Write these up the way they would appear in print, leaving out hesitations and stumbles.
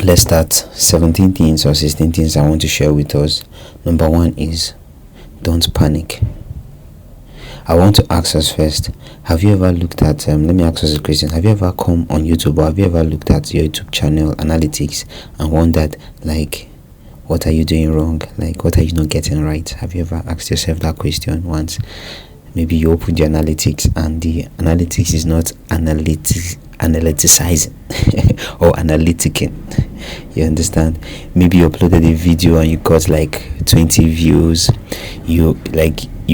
Let's start. 17 things or 16 things I want to share with us. Number one is don't panic. I want to ask us first, have you ever looked at let me ask us a question. Have you ever come on YouTube, or have you ever looked at your YouTube channel analytics and wondered, like, what are you doing wrong? Like, what are you not getting right? Have you ever asked yourself that question once? Maybe you open the analytics and the analytics is not analyticizing or analyticing. You understand? Maybe you uploaded a video and you got like 20 views. You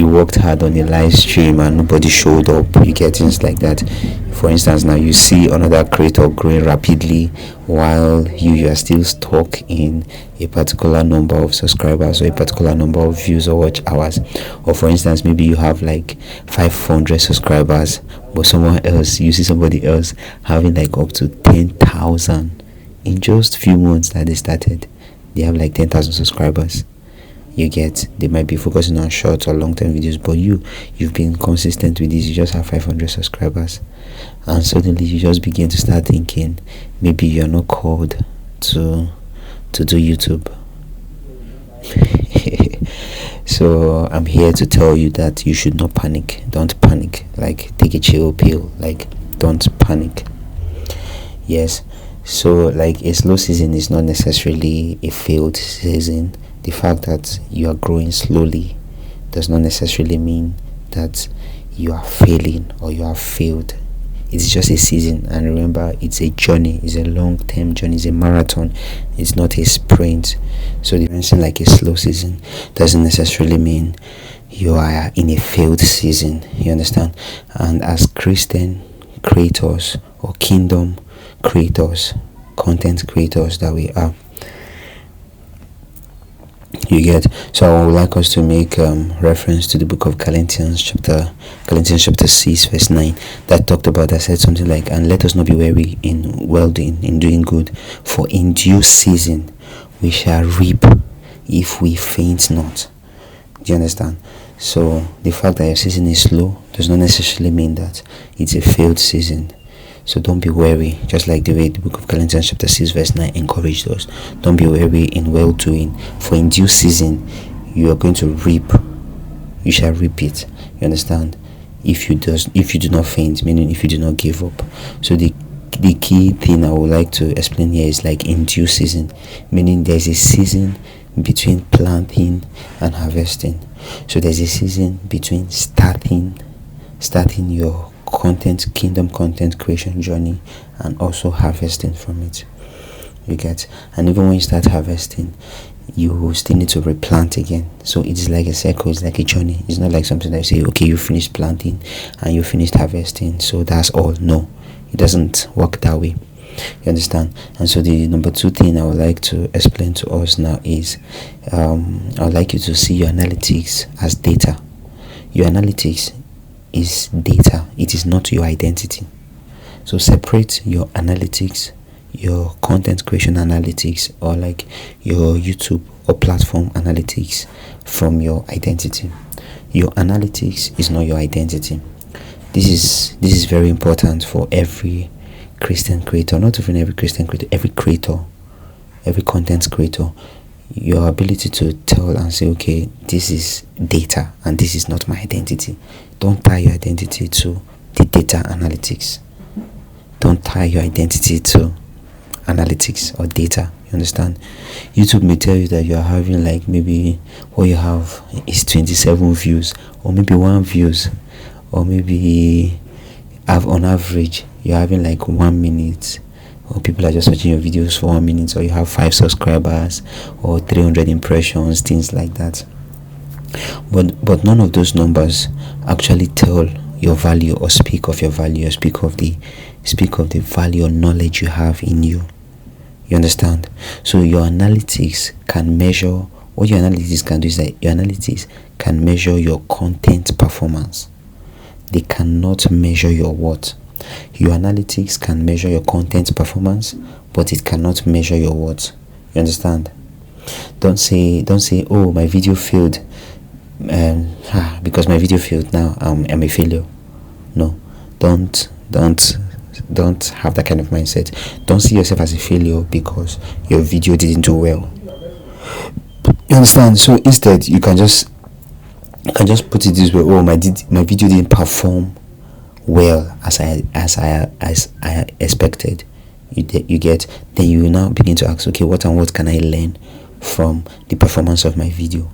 worked hard on a live stream and nobody showed up. You get things like that. For instance, now you see another creator growing rapidly while you are still stuck in a particular number of subscribers or a particular number of views or watch hours. Or for instance, maybe you have like 500 subscribers, but you see somebody else having like up to 10,000 in just few months that they started. They have like 10,000 subscribers. You get, they might be focusing on short or long-term videos, but you've been consistent with this. You just have 500 subscribers, and suddenly you just begin to start thinking maybe you're not called to do YouTube. So I'm here to tell you that you should not panic. Don't panic. Like, take a chill pill. Like, don't panic. Yes. So like, a slow season is not necessarily a failed season. The fact that you are growing slowly does not necessarily mean that you are failing or you have failed. It's just a season, and remember, it's a journey. It's a long-term journey. It's a marathon. It's not a sprint. So experiencing like a slow season doesn't necessarily mean you are in a failed season. You understand? And as Christian creators or kingdom creators, content creators that we are, you get. So I would like us to make reference to the book of Galatians chapter 6 verse 9 that said something like, and let us not be weary in well-doing, in doing good, for in due season we shall reap if we faint not. Do you understand? So the fact that your season is slow does not necessarily mean that it's a failed season. So don't be weary, just like the way the book of Galatians chapter 6 verse 9 encouraged us. Don't be weary in well-doing, for in due season you are going to reap. You shall reap it. You understand? If you do not faint, meaning if you do not give up. So the key thing I would like to explain here is like in due season, meaning there's a season between planting and harvesting. So there's a season between starting your kingdom content creation journey and also harvesting from it. You get? And even when you start harvesting, you still need to replant again. So it is like a cycle. It's like a journey. It's not like something that you say, okay, you finished planting and you finished harvesting, so that's all. No, it doesn't work that way. You understand? And so the number two thing I would like to explain to us now is I would like you to see your analytics as data. Your analytics is data. It is not your identity. So separate your analytics, your content creation analytics, or like your YouTube or platform analytics, from your identity. Your analytics is not your identity. This is very important for every Christian creator, not even every Christian creator, every content creator. Your ability to tell and say, okay, this is data and this is not my identity. Don't tie your identity to the data analytics. Don't tie your identity to analytics or data. You understand? YouTube may tell you that you are having like, maybe what you have is 27 views, or maybe 1 views, or maybe on average you're having like 1 minute, or people are just watching your videos for 1 minute, or you have 5 subscribers or 300 impressions, things like that. But none of those numbers actually tell your value or speak of your value, or speak of the value or knowledge you have in you. You understand? So your analytics can measure, what your analytics can do is that your analytics can measure your content performance. They cannot measure your what? Your analytics can measure your content performance, but it cannot measure your what? You understand? Don't say, oh, my video failed, because my video failed, now I'm a failure. No, don't Don't have that kind of mindset. Don't see yourself as a failure because your video didn't do well. You understand? So instead, you can just put it this way: oh, my video didn't perform well as I expected. You get. Then you will now begin to ask, okay, what can I learn from the performance of my video?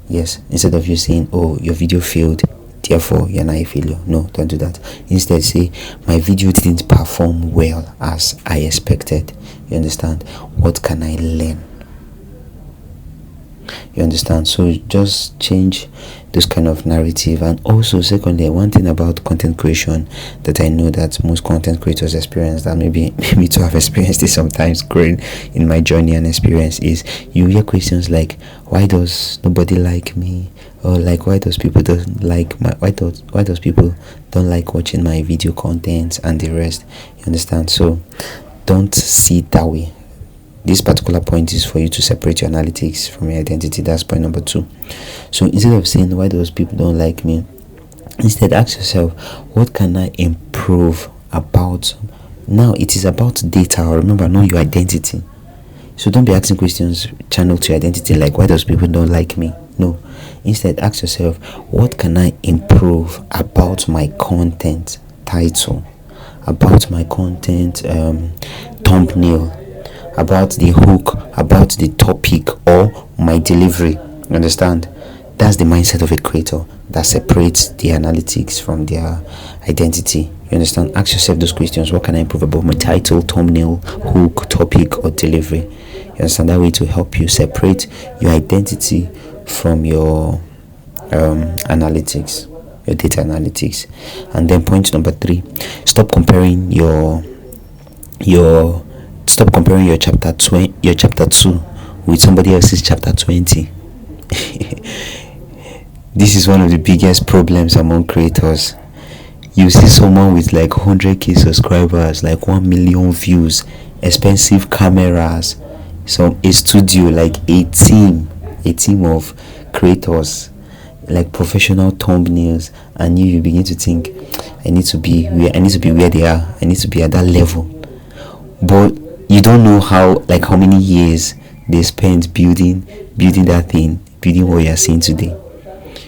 Yes, instead of you saying, oh, your video failed, therefore you're not a failure. No, don't do that. Instead, say, my video didn't perform well as I expected. You understand? What can I learn? You understand? So just change this kind of narrative. And also, secondly, one thing about content creation that I know that most content creators experience, that maybe me too have experienced it sometimes growing in my journey and experience, is you hear questions like, why does nobody like me? Or like, why does people don't like why does people don't like watching my video content and the rest? You understand? So don't see it that way. This particular point is for you to separate your analytics from your identity. That's point number 2. So instead of saying, why those people don't like me, instead ask yourself, what can I improve about? Now it is about data. Remember, know your identity. So don't be asking questions channeled to your identity like, why those people don't like me? No. Instead ask yourself, what can I improve about my content title, about my content thumbnail, about the hook, about the topic, or my delivery? You understand? That's the mindset of a creator that separates the analytics from their identity. You understand? Ask yourself those questions. What can I improve about my title, thumbnail, hook, topic, or delivery? You understand? That way to help you separate your identity from your analytics, your data analytics. And then point number 3, stop comparing your chapter 2 with somebody else's chapter 20. This is one of the biggest problems among creators. You see someone with like 100k subscribers, like 1 million views, expensive cameras, a studio, like a team of creators, like professional thumbnails, and you begin to think, I need to be where they are. I need to be at that level. But you don't know how many years they spent building that thing, building what you are seeing today.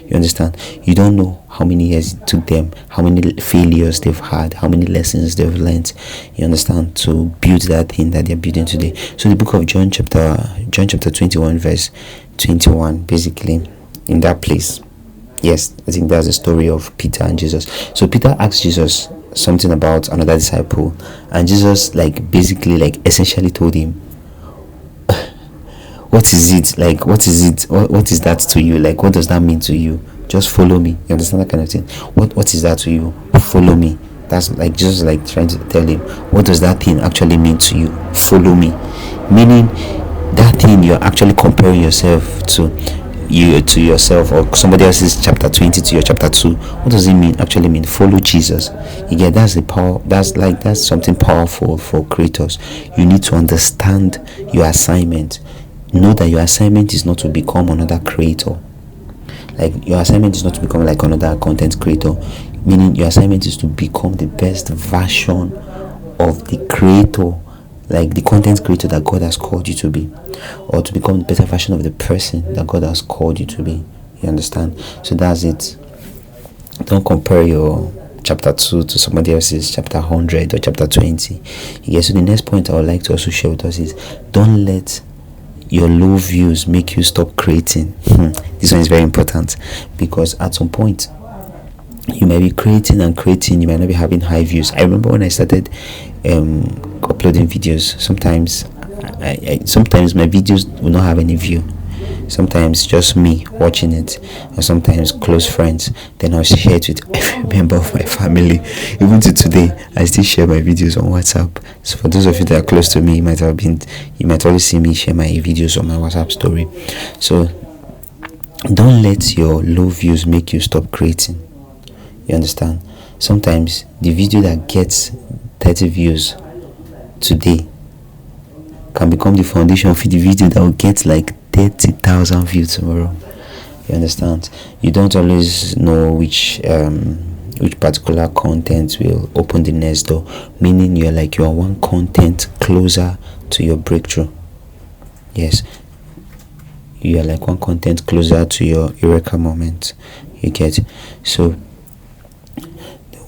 You understand? You don't know how many years it took them, how many failures they've had, how many lessons they've learned. You understand? To build that thing that they're building today. So the book of John chapter 21 verse 21, basically in that place. Yes, I think that's the story of Peter and Jesus. So Peter asked Jesus something about another disciple, and Jesus essentially told him, what is it? What is that to you? What does that mean to you? Just follow me. You understand that kind of thing? What is that to you? Follow me. That's Jesus trying to tell him, what does that thing actually mean to you? Follow me. Meaning that thing you're actually comparing yourself to yourself, or somebody else's chapter 20 to your chapter 2. What does it actually mean? Follow Jesus. You get? That's the power. That's something powerful for creators. You need to understand your assignment. Know that your assignment is not to become another creator. Your assignment is not to become like another content creator. Meaning your assignment is to become the best version of the creator, the content creator that God has called you to be, or to become the better version of the person that God has called you to be. You understand? So that's it. Don't compare your chapter 2 to somebody else's chapter 100 or chapter 20. Yeah, so the next point I would like to also share with us is, don't let your low views make you stop creating. This one is very important, because at some point you might be creating, you might not be having high views. I remember when I started uploading videos, sometimes my videos will not have any view. Sometimes just me watching it, or sometimes close friends. Then I'll share it with every member of my family. Even to today, I still share my videos on WhatsApp. So for those of you that are close to me, you might always see me share my videos on my WhatsApp story. So don't let your low views make you stop creating. You understand? Sometimes the video that gets 30 views today can become the foundation for the video that will get 30,000 views tomorrow. You understand? You don't always know which which particular content will open the next door, meaning you are one content closer to your breakthrough. Yes, you are like one content closer to your eureka moment. You get? So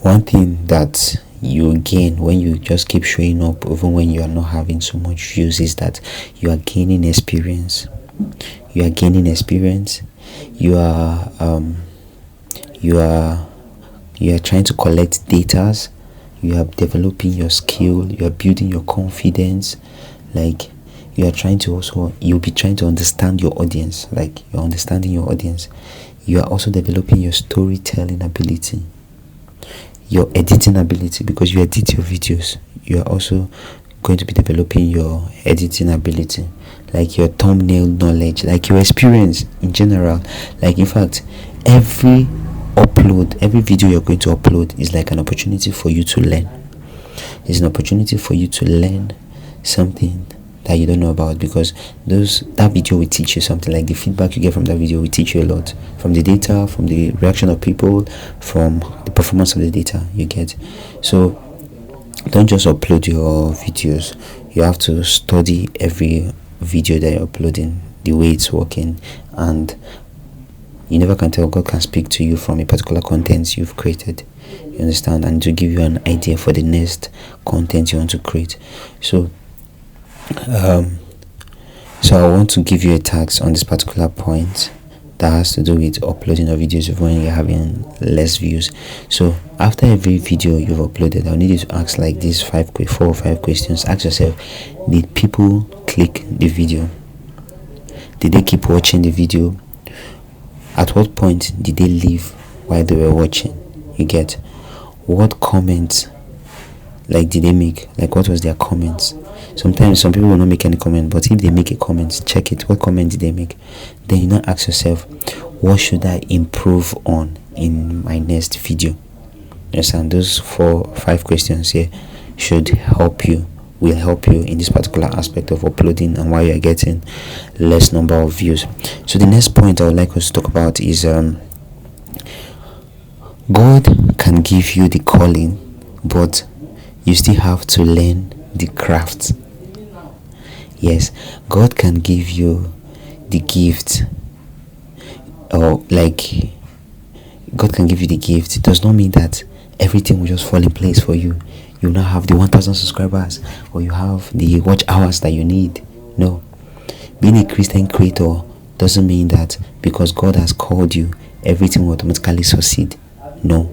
one thing that you gain when you just keep showing up even when you are not having so much views is that you are gaining experience. You are trying to collect data. You are developing your skill. You are building your confidence. Like you'll be trying to understand your audience. Like you're understanding your audience. You are also developing your storytelling ability, your editing ability, because you edit your videos. You are also going to be developing your editing ability, like your thumbnail knowledge, like your experience in general. Like in fact, every video you're going to upload is like an opportunity for you to learn. It's an opportunity for you to learn something that you don't know about, because that video will teach you something. Like the feedback you get from that video will teach you a lot, from the data, from the reaction of people, from the performance of the data you get. So don't just upload your videos. You have to study every video that you're uploading, the way it's working, and you never can tell. God can speak to you from a particular content you've created, you understand, and to give you an idea for the next content you want to create. So I want to give you a task on this particular point that has to do with uploading your videos when you're having less views. So after every video you've uploaded, I'll need you to ask like these 4 or 5 questions. Ask yourself, did people click the video? Did they keep watching the video? At what point did they leave while they were watching? You get? What comments did they make? Like what was their comments? Sometimes some people will not make any comment, but if they make a comment, check it. What comment did they make? Then you now ask yourself, what should I improve on in my next video? Yes, and those 4 or 5 questions here will help you in this particular aspect of uploading and why you're getting less number of views. So the next point I would like us to talk about is God can give you the calling, but you still have to learn the craft. Yes, God can give you the gift, or God can give you the gift. It does not mean that everything will just fall in place for you. You now have the 1,000 subscribers, or you have the watch hours that you need. No, being a Christian creator doesn't mean that because God has called you, everything will automatically succeed. No,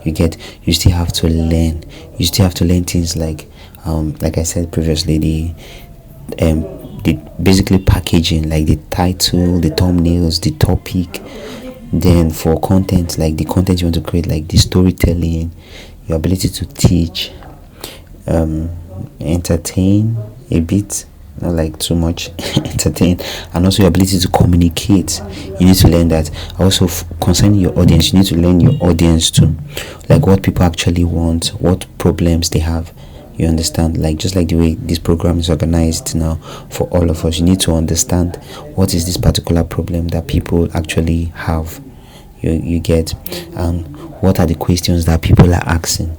you still have to learn. You still have to learn things like I said previously, the basically packaging, like the title, the thumbnails, the topic. Then for content, like the content you want to create, like the storytelling, your ability to teach, entertain a bit, not like too much, entertain, and also your ability to communicate. You need to learn that. Also concerning your audience, you need to learn your audience too, like what people actually want, what problems they have. You understand, like just like the way this program is organized now for all of us, you need to understand what is this particular problem that people actually have. You get, and what are the questions that people are asking.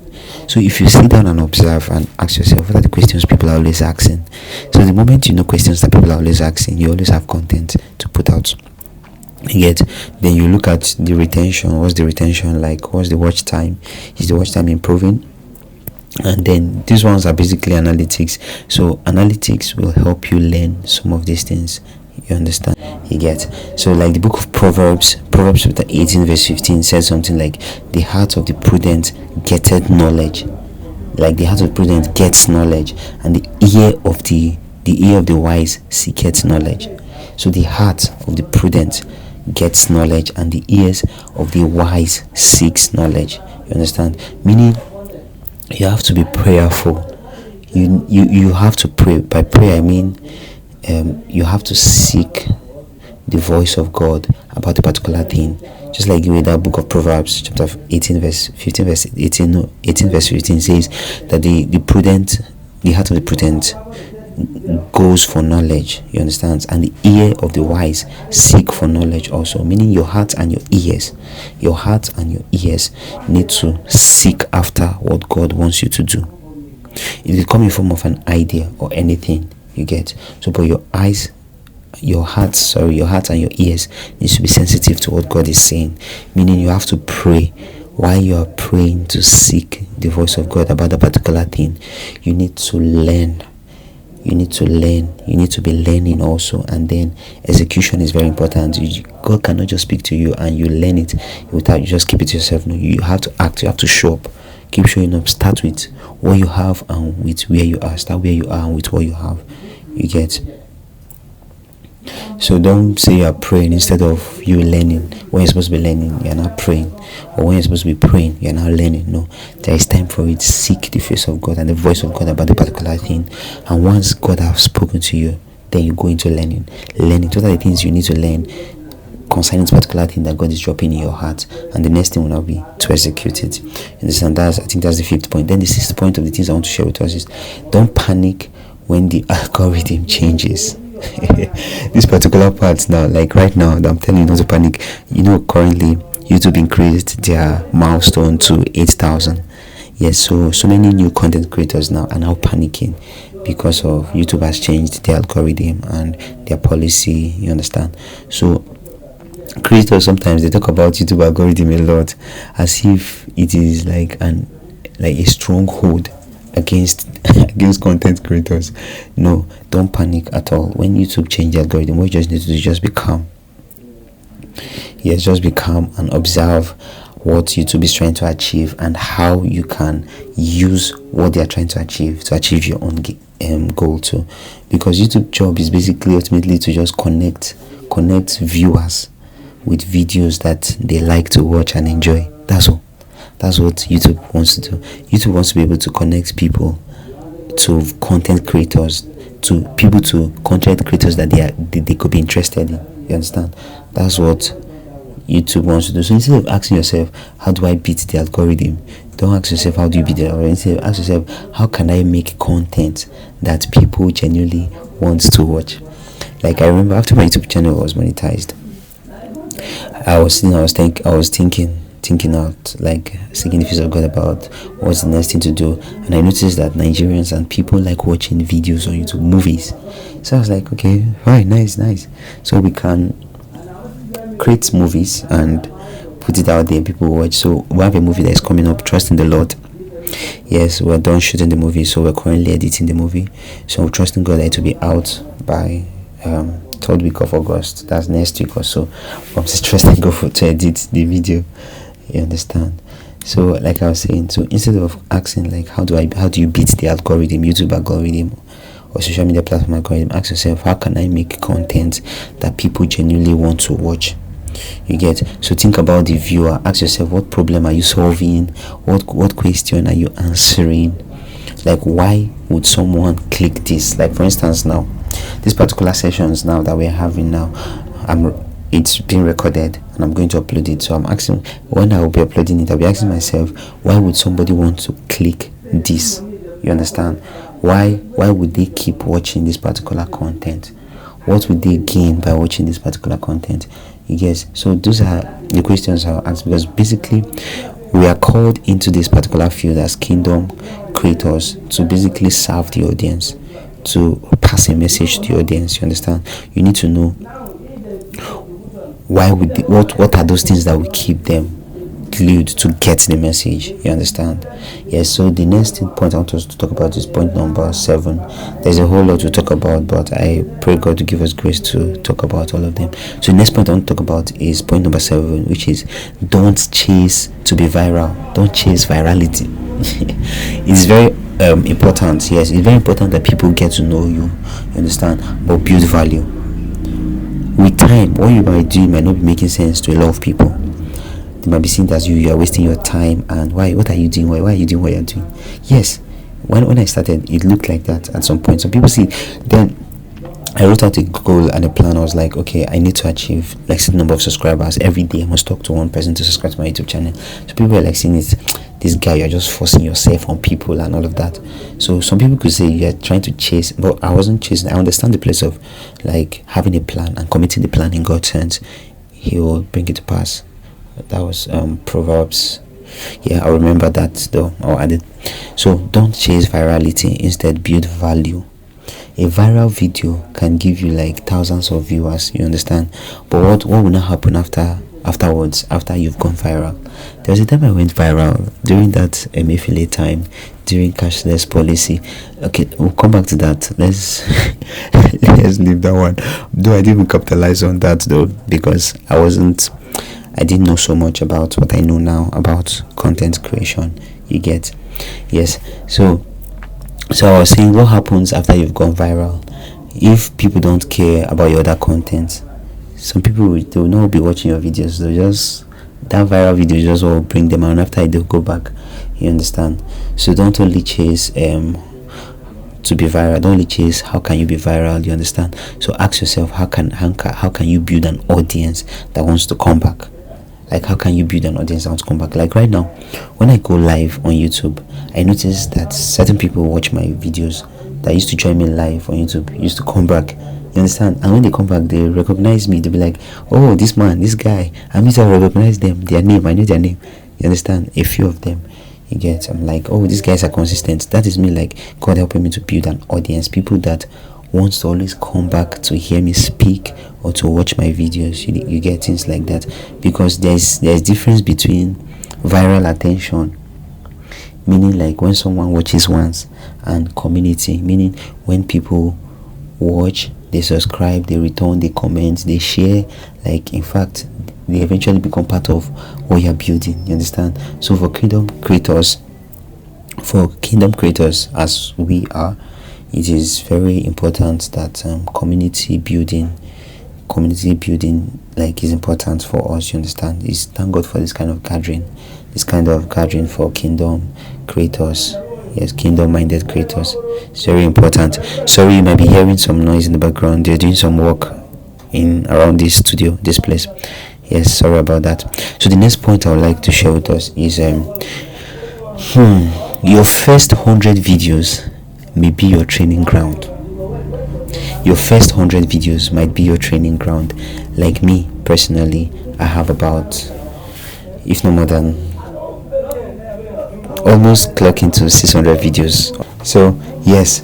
So if you sit down and observe and ask yourself, what are the questions people are always asking? So the moment you know questions that people are always asking, you always have content to put out. Yet then you look at the retention. What's the retention like? What's the watch time? Is the watch time improving? And then these ones are basically analytics. So analytics will help you learn some of these things. You understand? You get? So like the book of Proverbs chapter 18 verse 15 says something like, the heart of the prudent getteth knowledge. Like the heart of the prudent gets knowledge, and the ear of the wise seeketh knowledge. So the heart of the prudent gets knowledge, and the ears of the wise seeks knowledge. You understand? Meaning you have to be prayerful. You have to pray. By prayer I mean you have to seek the voice of God about a particular thing. Just like the way that book of Proverbs chapter 18 verse 15 verse 18 verse 15 says that the heart of the prudent goes for knowledge, you understand, and the ear of the wise seek for knowledge also, meaning your heart and your heart and your ears need to seek after what God wants you to do. It will come in form of an idea or anything, you get. So but your heart and your ears needs to be sensitive to what God is saying, meaning you have to pray. While you are praying to seek the voice of God about a particular thing, you need to learn. You need to be learning also. And then execution is very important. God cannot just speak to you and you learn it without you just keep it to yourself. No, you have to act, you have to show up. Keep showing up. Start with what you have and with where you are. Start where you are and with what you have. You get. So don't say you are praying instead of you learning. When you're supposed to be learning, you're not praying. Or when you're supposed to be praying, you're not learning. No, there is time for it. Seek the face of God and the voice of God about the particular thing. And once God has spoken to you, then you go into learning. What are the things you need to learn concerning this particular thing that God is dropping in your heart? And the next thing will not be to execute it. I think that's the 5th point. Then the 6th point of the things I want to share with us is don't panic when the algorithm changes. This particular part now, like right now, I'm telling you not to panic. Currently YouTube increased their milestone to 8,000. Yes, so many new content creators now are now panicking because of YouTube has changed their algorithm and their policy, you understand. So creators sometimes they talk about YouTube algorithm a lot as if it is like a stronghold against content creators. No, don't panic at all. When YouTube change the algorithm, what you just need to do is just be calm. Yes, just be calm and observe what YouTube is trying to achieve and how you can use what they are trying to achieve your own goal too. Because YouTube job is basically ultimately to just connect viewers with videos that they like to watch and enjoy. That's all. That's what YouTube wants to do. YouTube wants to be able to connect people to content creators, to content creators that they could be interested in. You understand? That's what YouTube wants to do. So instead of asking yourself, how do I beat the algorithm? Don't ask yourself, how do you beat the algorithm? Instead, ask yourself, how can I make content that people genuinely want to watch? Like I remember after my YouTube channel was monetized, I was thinking out, like seeking the face of God about what's the next thing to do. And I noticed that Nigerians and people like watching videos on YouTube, movies. So I was like, okay, fine, nice. So we can create movies and put it out there, people watch. So we have a movie that is coming up, Trust in the Lord. Yes, we're done shooting the movie, so we're currently editing the movie. So we're trusting God that it will be out by 3rd week of August. That's next week or so. I'm just trusting God to edit the video. You understand? So like I was saying, so instead of asking like how do you beat the algorithm, YouTube algorithm or social media platform algorithm, ask yourself, how can I make content that people genuinely want to watch? You get? So think about the viewer. Ask yourself, what problem are you solving? What question are you answering? Like, why would someone click this? Like, for instance, now these particular sessions now that we're having now, it's being recorded and I'm going to upload it. So I'm asking, when I will be uploading it, I'll be asking myself, why would somebody want to click this? You understand? Why would they keep watching this particular content? What would they gain by watching this particular content? You guess? So those are the questions I'll ask, because basically we are called into this particular field as kingdom creators to basically serve the audience, to pass a message to the audience. You understand? You need to know what are those things that will keep them glued to get the message. You understand? Yes. So the next point I want us to talk about is point number 7. There's a whole lot to talk about, but I pray God to give us grace to talk about all of them. So the next point I want to talk about is point number 7, which is don't chase to be viral. Don't chase virality. It's very important. Yes, it's very important that people get to know you. You understand? But build value. With time, what you might do might not be making sense to a lot of people. They might be seen as you are wasting your time, and what are you doing? Why are you doing what you're doing? Yes, when I started, it looked like that at some point. Some people see, then I wrote out a goal and a plan. I was like, okay, I need to achieve like certain number of subscribers every day. I must talk to one person to subscribe to my YouTube channel. So people were like seeing it, this guy, you're just forcing yourself on people and all of that. So some people could say you're trying to chase, but I wasn't chasing. I understand the place of like having a plan and committing the plan in God's hands. He will bring it to pass. That was Proverbs. Yeah, I remember that though. I'll add it. So don't chase virality, instead build value. A viral video can give you like thousands of viewers, you understand, but what will not happen afterwards, after you've gone viral? There was a time I went viral during that Emefiele time, during cashless policy. Okay, we'll come back to that. Let's let's leave that one, though I didn't capitalize on that though, because I didn't know so much about what I know now about content creation, you get. Yes, so I was saying, what happens after you've gone viral? If people don't care about your other content, some people they will not be watching your videos. They'll just, that viral video just will bring them on. After they'll go back, you understand. So don't only chase to be viral. Don't only chase how can you be viral, you understand. So ask yourself, how can you build an audience that wants to come back? Like, how can you build an audience that wants to come back? Like right now, when I go live on YouTube, I notice that certain people watch my videos that used to join me live on YouTube, used to come back, you understand. And when they come back, they recognize me. They'll be like, oh, this man, this guy, I need to recognize them, their name, I know their name, you understand. A few of them, you get. I'm like, oh, these guys are consistent. That is me, like God helping me to build an audience, people that wants to always come back to hear me speak or to watch my videos. You get things like that, because there's difference between viral attention, meaning like when someone watches once, and community, meaning when people watch, they subscribe, they return, they comment, they share, like in fact they eventually become part of what you're building, you understand. So for kingdom creators as we are, it is very important that community building like is important for us, you understand. It's thank God for this kind of gathering for kingdom creators. Yes, kingdom minded creators. It's very important. Sorry, you might be hearing some noise in the background. They're doing some work in around this studio, this place. Yes, sorry about that. So the next point I would like to share with us is your first 100 videos may be your training ground. Your first 100 videos might be your training ground. Like me personally, I have about, if no more than, almost clock into 600 videos. So yes,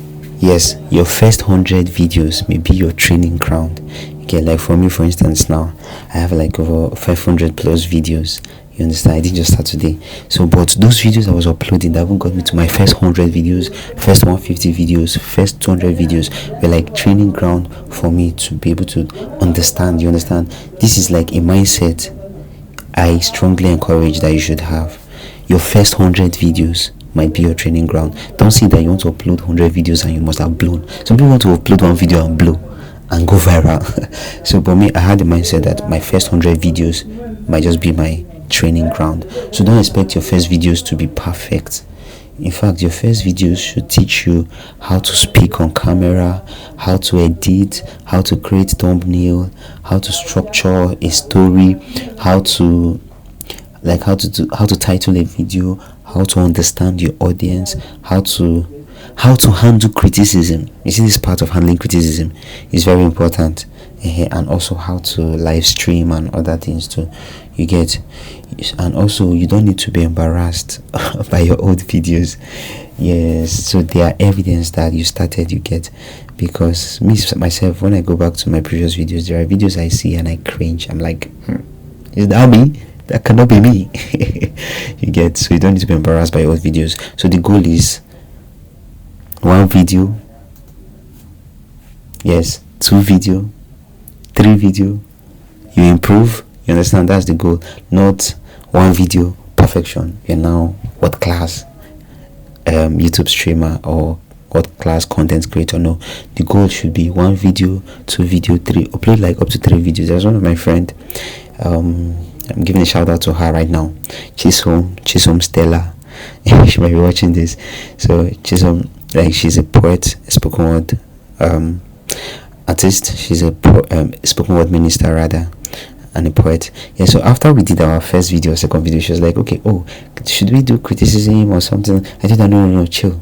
your first 100 videos may be your training ground. Okay, like for me, for instance, now I have like over 500 plus videos. You understand? I didn't just start today. So, but those videos I was uploading that haven't got me to my first 100 videos, first 150 videos, first 200 videos were like training ground for me to be able to understand. You understand? This is like a mindset I strongly encourage that you should have. Your first 100 videos might be your training ground. Don't see that you want to upload 100 videos and you must have blown. Some people want to upload one video and blow and go viral. So for me, I had the mindset that my first 100 videos might just be my training ground. So don't expect your first videos to be perfect. In fact, your first videos should teach you how to speak on camera, how to edit, how to create thumbnail, how to structure a story, how to title a video, how to understand your audience, how to handle criticism. You see, this part of handling criticism is very important. And also how to live stream and other things too, you get. And also you don't need to be embarrassed by your old videos. Yes, so they are evidence that you started, you get. Because me myself, when I go back to my previous videos, there are videos I see and I cringe. I'm like, is that me? That cannot be me. You get. So you don't need to be embarrassed by your old videos. So the goal is 1 video, yes, 2 video, 3 video, you improve, you understand. That's the goal. Not 1 video, perfection, you're now what class YouTube streamer or what class content creator. No, the goal should be 1 video, 2 video, 3, upload like up to 3 videos. There's one of my friend, I'm giving a shout out to her right now, Chisom Stella. She might be watching this. So Chisom, like, she's a poet, a spoken word artist. She's a spoken word minister rather, and a poet. Yeah, so after we did our first video, second video, she was like, okay, oh, should we do criticism or something? I told her, no, chill,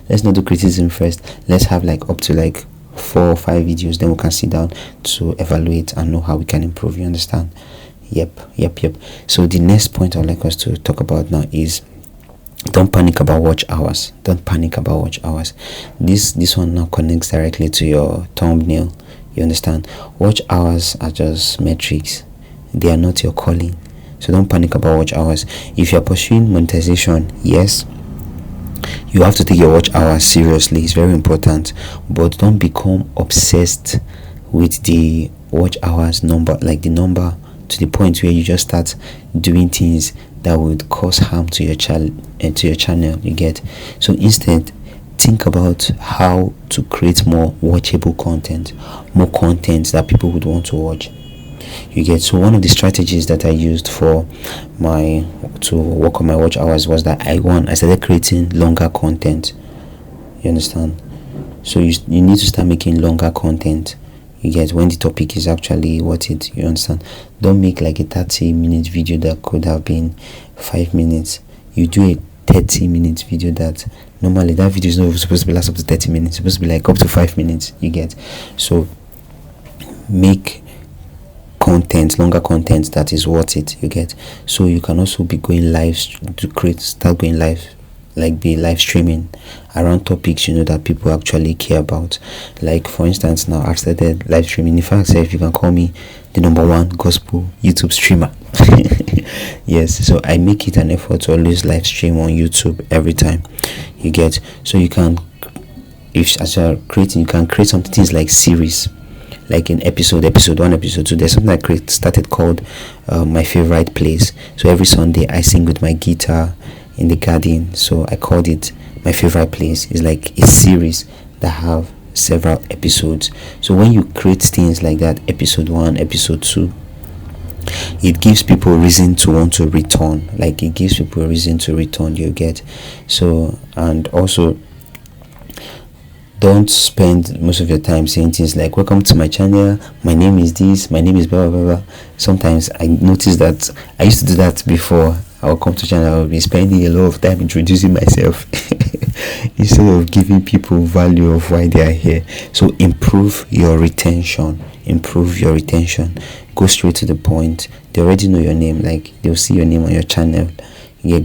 let's not do criticism first. Let's have like up to like 4 or 5 videos, then we can sit down to evaluate and know how we can improve. You understand? Yep. So the next point I'd like us to talk about now is don't panic about watch hours. This one now connects directly to your thumbnail. You understand? Watch hours are just metrics. They are not your calling. So don't panic about watch hours. If you're pursuing monetization, yes, you have to take your watch hours seriously. It's very important. But don't become obsessed with the watch hours number, like the number, to the point where you just start doing things that would cause harm to your channel. You get? So instead, think about how to create more watchable content, more content that people would want to watch. You get? So one of the strategies that I used to work on my watch hours was that I started creating longer content. You understand? So you need to start making longer content. You get? When the topic is actually worth it. You understand? Don't make like a 30-minute video that could have been 5 minutes. You do a 30-minute video that normally that video is not supposed to be last up to 30 minutes. It's supposed to be like up to 5 minutes. You get? So make content, longer content that is worth it. You get? So you can also be going live start going live, like be live streaming around topics that people actually care about. Like for instance, now I've started live streaming. In fact, if you can call me the #1 gospel YouTube streamer. Yes, so I make it an effort to always live stream on YouTube every time. You get? So you can, as you're creating, you can create some things like series, like in episode 1, episode 2. There's something I started called my favorite place. So every Sunday I sing with my guitar in the garden. So I called it my favorite place. It's like a series that have several episodes. So when you create things like that, episode 1, episode 2, it gives people a reason to want to return. You get? So, and also, don't spend most of your time saying things like, welcome to my channel, my name is this, my name is blah blah blah. Sometimes I notice that I used to do that before. I'll come to channel, I'll be spending a lot of time introducing myself instead of giving people value of why they are here. So improve your retention. Go straight to the point. They already know your name, like they'll see your name on your channel.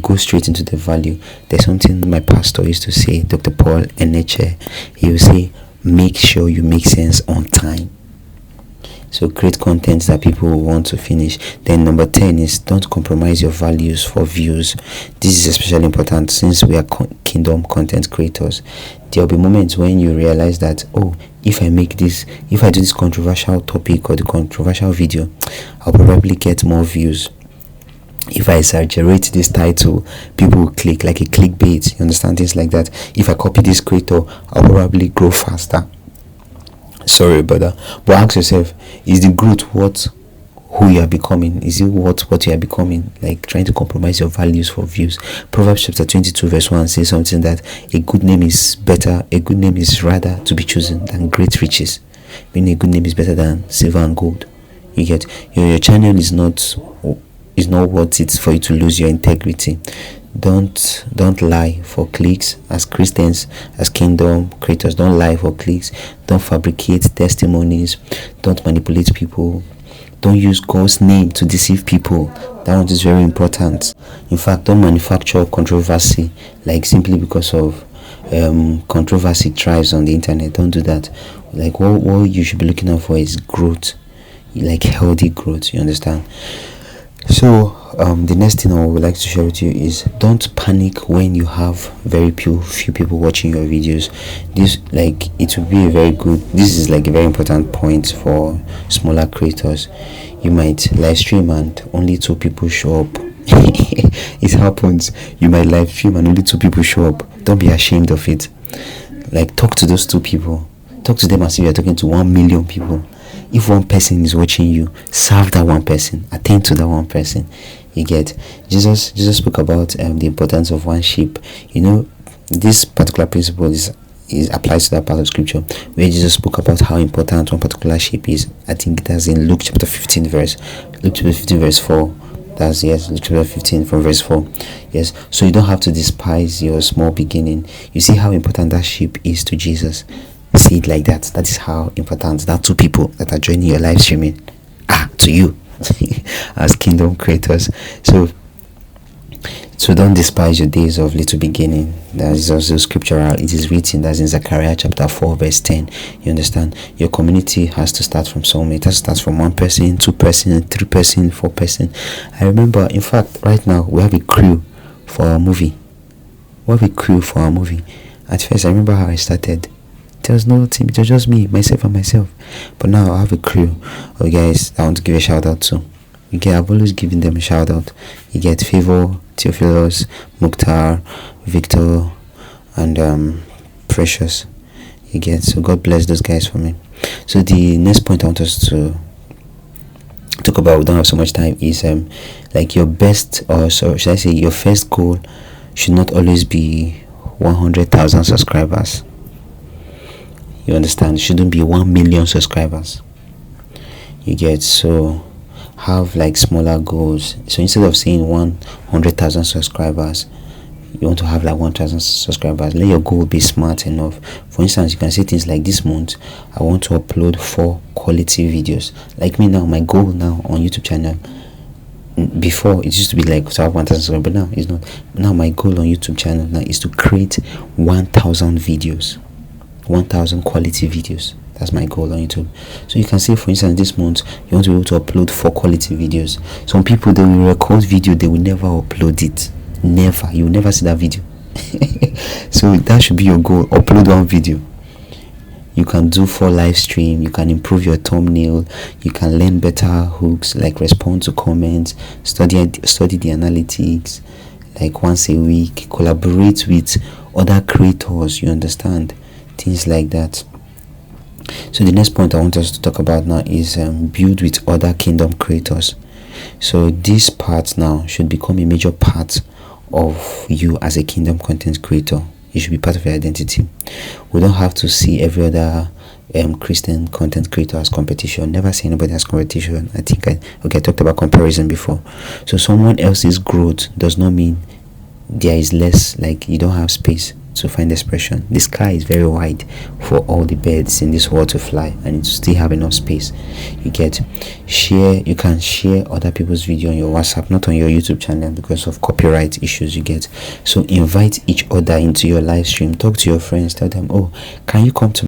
Go straight into the value. There's something my pastor used to say, Dr. Paul Eneche. He will say, make sure you make sense on time. So create content that people will want to finish. Then number 10 is don't compromise your values for views. This is especially important since we are kingdom content creators. There will be moments when you realize that, if I do this controversial topic or the controversial video, I'll probably get more views. If I exaggerate this title, people will click, like a clickbait. You understand? Things like that. If I copy this creator, I'll probably grow faster. Sorry about that. But ask yourself, is the growth who you are becoming? Is it what you are becoming? Like trying to compromise your values for views. Proverbs chapter 22 verse 1 says something that a good name is rather to be chosen than great riches. Meaning a good name is better than silver and gold. You get? Your channel is not worth it for you to lose your integrity. Don't lie for clicks. As Christians, as kingdom creators, don't lie for clicks. Don't fabricate testimonies. Don't manipulate people. Don't use God's name to deceive people. That one is very important. In fact, don't manufacture controversy, like simply because of controversy thrives on the internet. Don't do that. Like what you should be looking out for is growth, like healthy growth. You understand? So the next thing I would like to share with you is don't panic when you have very few people watching your videos. This is like a very important point for smaller creators. You might live stream and only 2 people show up. It happens. You might live stream and only 2 people show up. Don't be ashamed of it. Like, talk to those 2 people. Talk to them as if you're talking to 1 million people. If 1 person is watching you, serve that 1 person. Attend to that 1 person. You get? Jesus spoke about the importance of 1 sheep. This particular principle is is applies to that part of scripture where Jesus spoke about how important one particular sheep is. I think that's in Luke chapter 15 verse 4. That's, yes, Luke chapter 15 from verse 4. Yes, so you don't have to despise your small beginning. You see how important that sheep is to Jesus. See it like that. That is how important that two people that are joining your live streaming are to you as kingdom creators. So don't despise your days of little beginning. That is also scriptural. It is written, that's in Zechariah chapter 4 verse 10. You understand? Your community has to start from somewhere. It has to start from 1 person, 2 person, 3 person, 4 person. I remember, in fact, right now we have a crew for our movie. At first, I remember how I started. There was no team. It was just me, myself and myself. But now I have a crew of guys I want to give a shout out to. I've always given them a shout out. You get Favor, Theophilus, Mukhtar, Victor, and Precious. So God bless those guys for me. So the next point I want us to talk about, we don't have so much time, is like your best, or so should I say your first goal should not always be 100,000 subscribers. You understand? It shouldn't be 1 million subscribers. So have like smaller goals. So instead of saying 100,000 subscribers, you want to have like 1,000 subscribers. Let your goal be smart enough. For instance, you can say things like, this month I want to upload 4 quality videos. Like me now, my goal now on YouTube channel, before it used to be like to have 1,000 subscribers, but now it's not. Now my goal on YouTube channel now is to create 1,000 videos, 1,000 quality videos. That's my goal on YouTube. So you can say, for instance, this month you want to be able to upload 4 quality videos. Some people, they will record video, they will never upload it. Never. You will never see that video. So that should be your goal. Upload 1 video. You can do 4 live stream. You can improve your thumbnail. You can learn better hooks, like respond to comments, study the analytics, like once a week, collaborate with other creators. You understand? Things like that. So the next point I want us to talk about now is build with other kingdom creators. So this part now should become a major part of you as a kingdom content creator. It should be part of your identity. We don't have to see every other Christian content creator as competition. Never see anybody as competition. I think I talked about comparison before. So someone else's growth does not mean there is less, like you don't have space to find expression. The sky is very wide for all the birds in this world to fly, and you still have enough space. You can share other people's video on your WhatsApp, not on your YouTube channel because of copyright issues. So invite each other into your live stream. Talk to your friends, tell them, oh, can you come to